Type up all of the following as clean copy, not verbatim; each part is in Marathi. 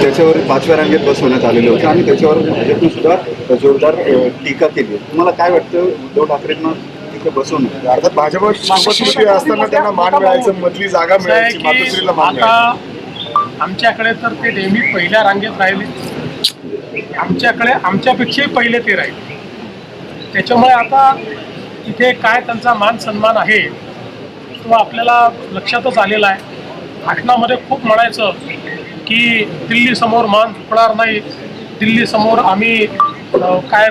त्याच्यावर 5व्या रांगेत बसवण्यात आलेले होते आणि त्याच्यावर भाजपने सुद्धा जोरदार टीका केली. तुम्हाला काय वाटतं उद्धव ठाकरेंना तिथे बसवणं? अर्थात भाजपसोबत असताना त्यांना मान मिळायचं, मधली जागा मिळायची, मातोश्रीला मान मिळायची. आता आमच्याकडे तर ते नेहमी पहिल्या रांगेत राहिले, आमच्याकडे आमच्यापेक्षाही पहिले ते राहिले. त्याच्यामुळे आता इथे काय त्यांचा मान सन्मान आहे तो आपल्याला लक्षातच आलेला आहे. भाषणामध्ये खूप म्हणायचं की दिल्लीसमोर मान झुकणार नाही, दिल्लीसमोर आम्ही काय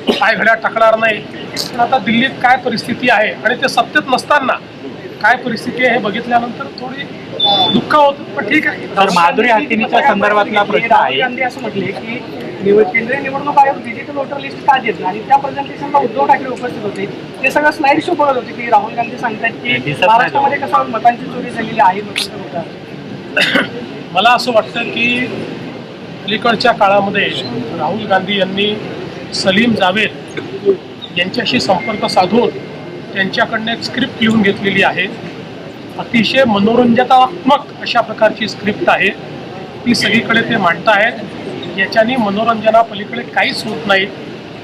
पायघड्या टाकणार नाही. पण आता दिल्लीत काय परिस्थिती आहे आणि ते सत्तेत नसताना काय परिस्थिती आहे हे बघितल्यानंतर थोडी दुःख होतं. पण ठीक आहे. तर माधुरी हातीनीच्या संदर्भातला प्रश्न आहे. गांधी असं म्हटले की केंद्रीय निवडणूक आयोग डिजिटल वोटर लिस्ट का देत नाही, आणि त्या प्रेझेंटेशनला उद्धव ठाकरे उपस्थित होते. ते सगळं स्लाइड शो बघत होते की राहुल गांधी सांगतात की महाराष्ट्रामध्ये कसं मतांची चोरी झालेली आहे. मला असं वाटतं की अलीकडच्या काळामध्ये राहुल गांधी यांनी सलीम जावेद यांच्याशी संपर्क साधून त्यांच्याकडनं एक स्क्रिप्ट लिहून घेतलेली आहे. अतिशय मनोरंजनात्मक अशा प्रकारची स्क्रिप्ट आहे. ती सगळीकडे ते मांडतायत. याच्यानी मनोरंजनापलीकडे काहीच होत नाही.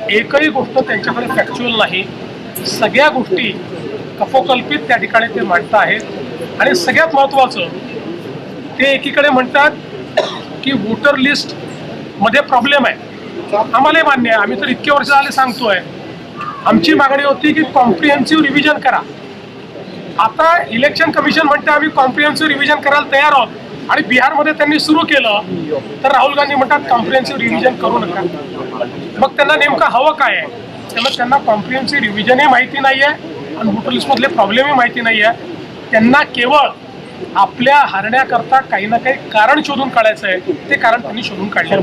एकही गोष्ट त्यांच्याकडे फॅक्च्युअल नाही. सगळ्या गोष्टी कपोकल्पित त्या ठिकाणी ते मांडत आहेत. आणि सगळ्यात महत्त्वाचं ते एकीकडे म्हणतात की वोटर लिस्ट मध्ये प्रॉब्लेम आहे. आम्हालाही मान्य आहे, आम्ही तर इतके वर्ष झाले सांगतोय. आमची मागणी होती की कॉम्प्रिहेन्सिव्ह रिव्हिजन करा. आता इलेक्शन कमिशन म्हणते आम्ही कॉम्प्रिहेन्सिव्ह रिव्हिजन करायला तयार आहोत, आणि बिहारमध्ये त्यांनी सुरू केलं तर राहुल गांधी म्हणतात कॉम्प्रिहेन्सिव्ह रिव्हिजन करू नका. मग त्यांना नेमकं हवं काय आहे? त्यांना कॉम्प्रिहेन्सिव्ह रिव्हिजनही माहिती नाही आहे आणि वोटर लिस्टमधले प्रॉब्लेमही माहिती नाही आहे. त्यांना केवळ आपल्या हारण्याकरता काही ना काही कारण शोधून काढायचं आहे. ते कारण त्यांनी शोधून काढलं.